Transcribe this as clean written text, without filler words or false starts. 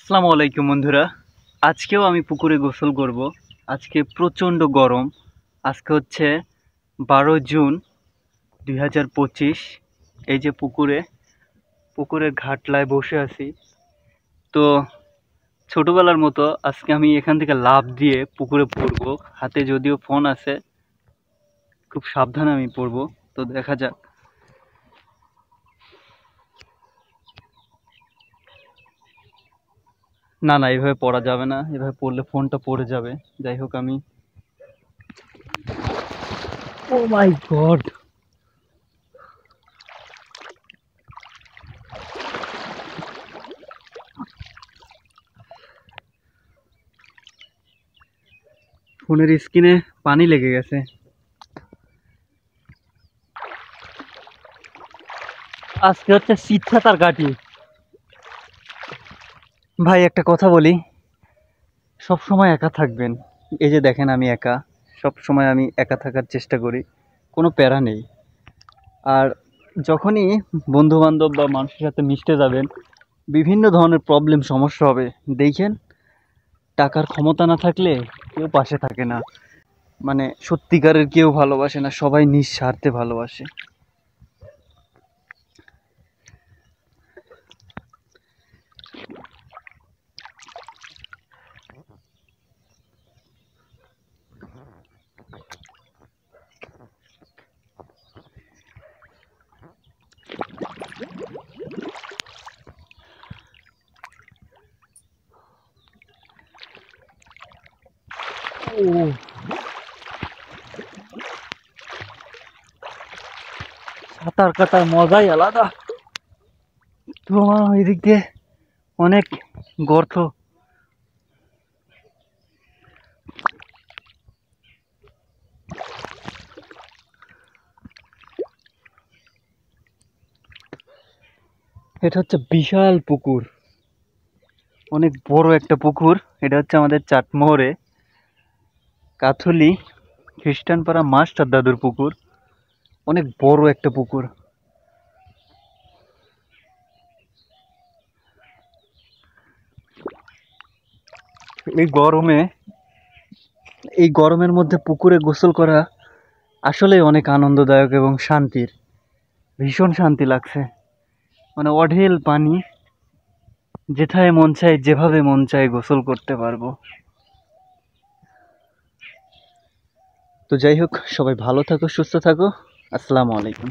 আসসালামু আলাইকুম বন্ধুরা। আজকেও আমি পুকুরে গোসল করব। আজকে প্রচণ্ড গরম। আজকে হচ্ছে 12 জুন 2025। এই যে পুকুরের ঘাটলায় বসে আছি। তো ছোটবেলার মতো আজকে আমি এখান থেকে লাফ দিয়ে পুকুরে পড়বো। হাতে যদিও ফোন আছে, খুব সাবধানে আমি পড়বো। তো দেখা যাক। না না, এভাবে পড়া যাবে না, এভাবে পড়লে ফোনটা পড়ে যাবে। যাই হোক, আমি ও মাই গড, ফোনের স্ক্রিনে পানি লেগে গেছে। আজকে হচ্ছে শীত সাঁতার কাটি। ভাই একটা কথা বলি, সব সময় একা থাকবেন। এই যে দেখেন, আমি একা, সব সময় আমি একা থাকার চেষ্টা করি, কোনো প্যারা নেই। আর যখনই বন্ধু বান্ধব বা মানুষের সাথে মিশতে যাবেন, বিভিন্ন ধরনের প্রবলেম সমস্যা হবে। দেখেন, টাকার ক্ষমতা না থাকলে কেউ পাশে থাকে না, মানে সত্যিকারের কেউ ভালোবাসে না, সবাই নিঃস্বার্থে ভালোবাসে। ও, সাঁতার কাটার মজাই আলাদা। তোমার ওই দিক দিয়ে অনেক গর্ত। এটা হচ্ছে বিশাল পুকুর, অনেক বড় একটা পুকুর। এটা হচ্ছে আমাদের চাটমোহরে কাথলি খ্রিস্টান পাড়া মাস্টার দাদুর পুকুর। অনেক বড় একটা পুকুর। এই গরমে, এই গরমের মধ্যে পুকুরে গোসল করা আসলে অনেক আনন্দদায়ক এবং শান্তির। ভীষণ শান্তি লাগছে, মানে অঢেল পানি, যেথায় মন চায় যেভাবে মন চায় গোসল করতে পারবো। তো যাই হোক, সবাই ভালো থাকো, সুস্থ থাকো। আসসালামু আলাইকুম।